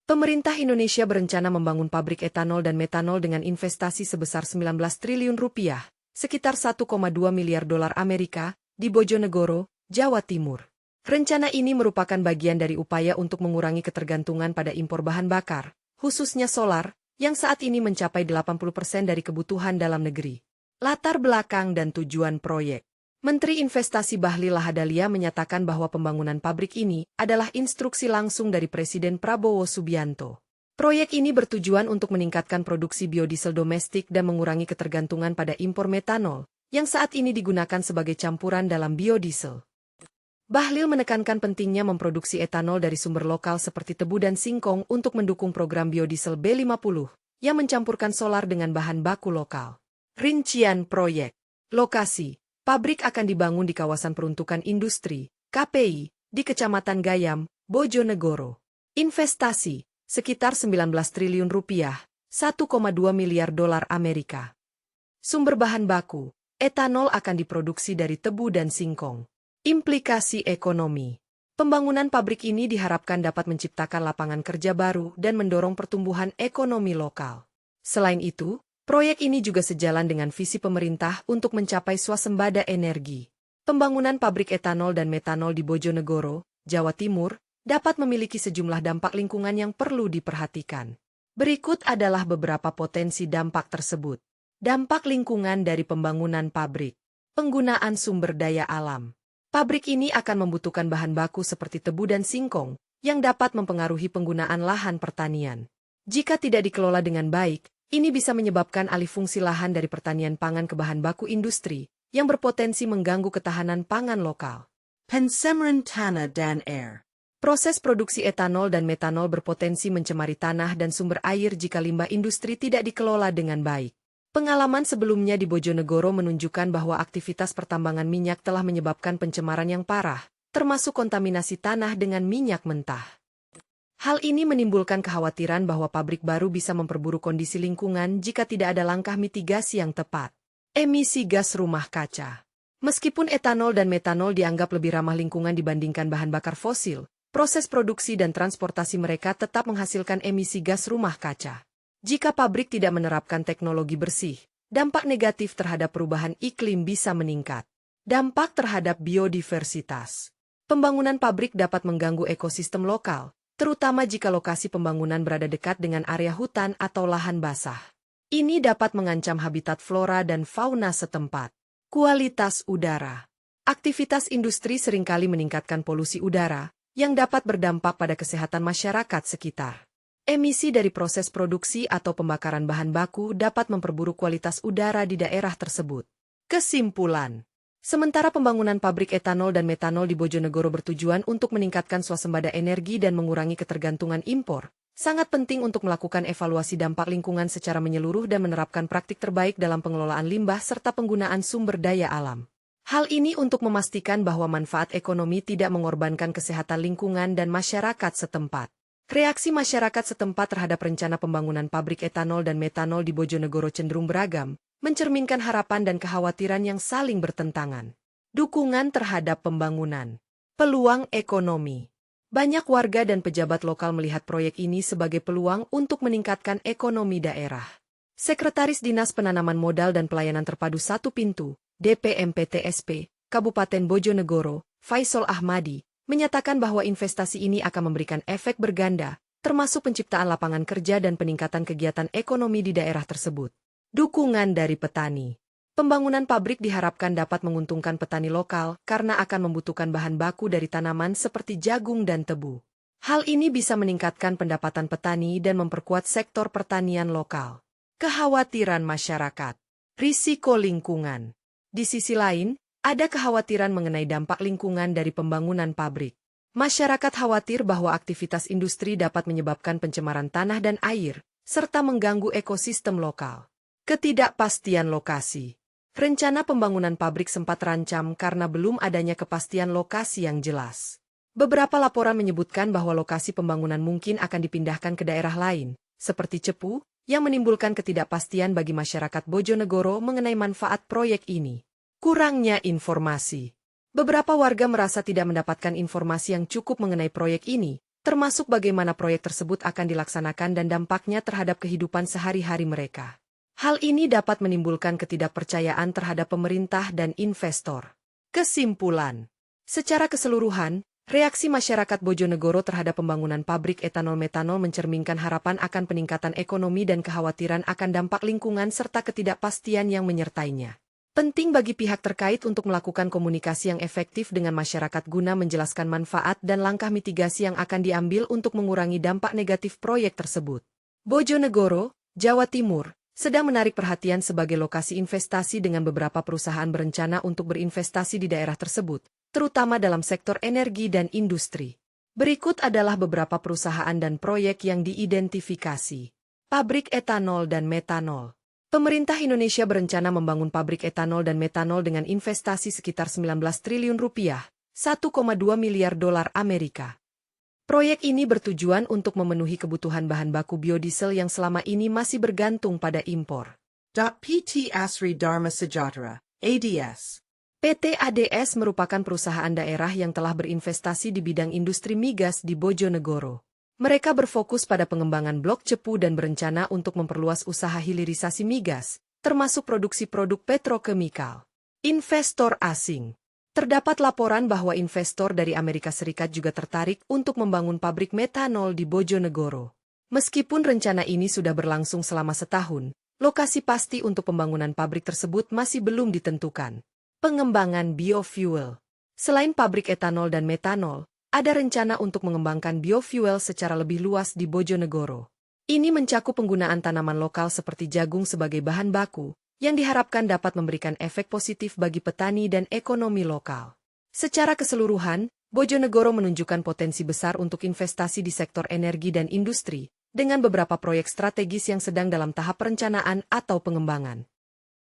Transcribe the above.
Pemerintah Indonesia berencana membangun pabrik etanol dan metanol dengan investasi sebesar 19 triliun rupiah, sekitar 1,2 miliar dolar Amerika, di Bojonegoro, Jawa Timur. Rencana ini merupakan bagian dari upaya untuk mengurangi ketergantungan pada impor bahan bakar, khususnya solar, yang saat ini mencapai 80% dari kebutuhan dalam negeri. Latar belakang dan tujuan proyek. Menteri Investasi Bahlil Lahadalia menyatakan bahwa pembangunan pabrik ini adalah instruksi langsung dari Presiden Prabowo Subianto. Proyek ini bertujuan untuk meningkatkan produksi biodiesel domestik dan mengurangi ketergantungan pada impor metanol, yang saat ini digunakan sebagai campuran dalam biodiesel. Bahlil menekankan pentingnya memproduksi etanol dari sumber lokal seperti tebu dan singkong untuk mendukung program biodiesel B50, yang mencampurkan solar dengan bahan baku lokal. Rincian proyek. Lokasi. Pabrik akan dibangun di kawasan peruntukan industri, KPI, di Kecamatan Gayam, Bojonegoro. Investasi, sekitar 19 triliun rupiah, 1,2 miliar dolar Amerika. Sumber bahan baku, etanol akan diproduksi dari tebu dan singkong. Implikasi ekonomi. Pembangunan pabrik ini diharapkan dapat menciptakan lapangan kerja baru dan mendorong pertumbuhan ekonomi lokal. Selain itu, proyek ini juga sejalan dengan visi pemerintah untuk mencapai swasembada energi. Pembangunan pabrik etanol dan metanol di Bojonegoro, Jawa Timur, dapat memiliki sejumlah dampak lingkungan yang perlu diperhatikan. Berikut adalah beberapa potensi dampak tersebut. Dampak lingkungan dari pembangunan pabrik. Penggunaan sumber daya alam. Pabrik ini akan membutuhkan bahan baku seperti tebu dan singkong, yang dapat mempengaruhi penggunaan lahan pertanian. Jika tidak dikelola dengan baik, ini bisa menyebabkan alih fungsi lahan dari pertanian pangan ke bahan baku industri, yang berpotensi mengganggu ketahanan pangan lokal. Pencemaran tanah dan air. Proses produksi etanol dan metanol berpotensi mencemari tanah dan sumber air jika limbah industri tidak dikelola dengan baik. Pengalaman sebelumnya di Bojonegoro menunjukkan bahwa aktivitas pertambangan minyak telah menyebabkan pencemaran yang parah, termasuk kontaminasi tanah dengan minyak mentah. Hal ini menimbulkan kekhawatiran bahwa pabrik baru bisa memperburuk kondisi lingkungan jika tidak ada langkah mitigasi yang tepat. Emisi gas rumah kaca. Meskipun etanol dan metanol dianggap lebih ramah lingkungan dibandingkan bahan bakar fosil, proses produksi dan transportasi mereka tetap menghasilkan emisi gas rumah kaca. Jika pabrik tidak menerapkan teknologi bersih, dampak negatif terhadap perubahan iklim bisa meningkat. Dampak terhadap biodiversitas. Pembangunan pabrik dapat mengganggu ekosistem lokal, terutama jika lokasi pembangunan berada dekat dengan area hutan atau lahan basah. Ini dapat mengancam habitat flora dan fauna setempat. Kualitas udara. Aktivitas industri seringkali meningkatkan polusi udara, yang dapat berdampak pada kesehatan masyarakat sekitar. Emisi dari proses produksi atau pembakaran bahan baku dapat memperburuk kualitas udara di daerah tersebut. Kesimpulan. Sementara pembangunan pabrik etanol dan metanol di Bojonegoro bertujuan untuk meningkatkan swasembada energi dan mengurangi ketergantungan impor, sangat penting untuk melakukan evaluasi dampak lingkungan secara menyeluruh dan menerapkan praktik terbaik dalam pengelolaan limbah serta penggunaan sumber daya alam. Hal ini untuk memastikan bahwa manfaat ekonomi tidak mengorbankan kesehatan lingkungan dan masyarakat setempat. Reaksi masyarakat setempat terhadap rencana pembangunan pabrik etanol dan metanol di Bojonegoro cenderung beragam, mencerminkan harapan dan kekhawatiran yang saling bertentangan. Dukungan terhadap pembangunan. Peluang ekonomi. Banyak warga dan pejabat lokal melihat proyek ini sebagai peluang untuk meningkatkan ekonomi daerah. Sekretaris Dinas Penanaman Modal dan Pelayanan Terpadu Satu Pintu, DPMPTSP, Kabupaten Bojonegoro, Faisal Ahmadi, menyatakan bahwa investasi ini akan memberikan efek berganda, termasuk penciptaan lapangan kerja dan peningkatan kegiatan ekonomi di daerah tersebut. Dukungan dari petani. Pembangunan pabrik diharapkan dapat menguntungkan petani lokal karena akan membutuhkan bahan baku dari tanaman seperti jagung dan tebu. Hal ini bisa meningkatkan pendapatan petani dan memperkuat sektor pertanian lokal. Kekhawatiran masyarakat. Risiko lingkungan. Di sisi lain, ada kekhawatiran mengenai dampak lingkungan dari pembangunan pabrik. Masyarakat khawatir bahwa aktivitas industri dapat menyebabkan pencemaran tanah dan air, serta mengganggu ekosistem lokal. Ketidakpastian lokasi. Rencana pembangunan pabrik sempat terancam karena belum adanya kepastian lokasi yang jelas. Beberapa laporan menyebutkan bahwa lokasi pembangunan mungkin akan dipindahkan ke daerah lain, seperti Cepu, yang menimbulkan ketidakpastian bagi masyarakat Bojonegoro mengenai manfaat proyek ini. Kurangnya informasi. Beberapa warga merasa tidak mendapatkan informasi yang cukup mengenai proyek ini, termasuk bagaimana proyek tersebut akan dilaksanakan dan dampaknya terhadap kehidupan sehari-hari mereka. Hal ini dapat menimbulkan ketidakpercayaan terhadap pemerintah dan investor. Kesimpulan. Secara keseluruhan, reaksi masyarakat Bojonegoro terhadap pembangunan pabrik etanol-metanol mencerminkan harapan akan peningkatan ekonomi dan kekhawatiran akan dampak lingkungan serta ketidakpastian yang menyertainya. Penting bagi pihak terkait untuk melakukan komunikasi yang efektif dengan masyarakat guna menjelaskan manfaat dan langkah mitigasi yang akan diambil untuk mengurangi dampak negatif proyek tersebut. Bojonegoro, Jawa Timur, sedang menarik perhatian sebagai lokasi investasi dengan beberapa perusahaan berencana untuk berinvestasi di daerah tersebut, terutama dalam sektor energi dan industri. Berikut adalah beberapa perusahaan dan proyek yang diidentifikasi. Pabrik etanol dan metanol. Pemerintah Indonesia berencana membangun pabrik etanol dan metanol dengan investasi sekitar 19 triliun rupiah, 1,2 miliar dolar Amerika. Proyek ini bertujuan untuk memenuhi kebutuhan bahan baku biodiesel yang selama ini masih bergantung pada impor. PT Asri Dharma Sejahtera, ADS. PT ADS merupakan perusahaan daerah yang telah berinvestasi di bidang industri migas di Bojonegoro. Mereka berfokus pada pengembangan blok cepu dan berencana untuk memperluas usaha hilirisasi migas, termasuk produksi produk petrokemikal. Investor asing. Terdapat laporan bahwa investor dari Amerika Serikat juga tertarik untuk membangun pabrik metanol di Bojonegoro. Meskipun rencana ini sudah berlangsung selama setahun, lokasi pasti untuk pembangunan pabrik tersebut masih belum ditentukan. Pengembangan biofuel. Selain pabrik etanol dan metanol, ada rencana untuk mengembangkan biofuel secara lebih luas di Bojonegoro. Ini mencakup penggunaan tanaman lokal seperti jagung sebagai bahan baku, yang diharapkan dapat memberikan efek positif bagi petani dan ekonomi lokal. Secara keseluruhan, Bojonegoro menunjukkan potensi besar untuk investasi di sektor energi dan industri, dengan beberapa proyek strategis yang sedang dalam tahap perencanaan atau pengembangan.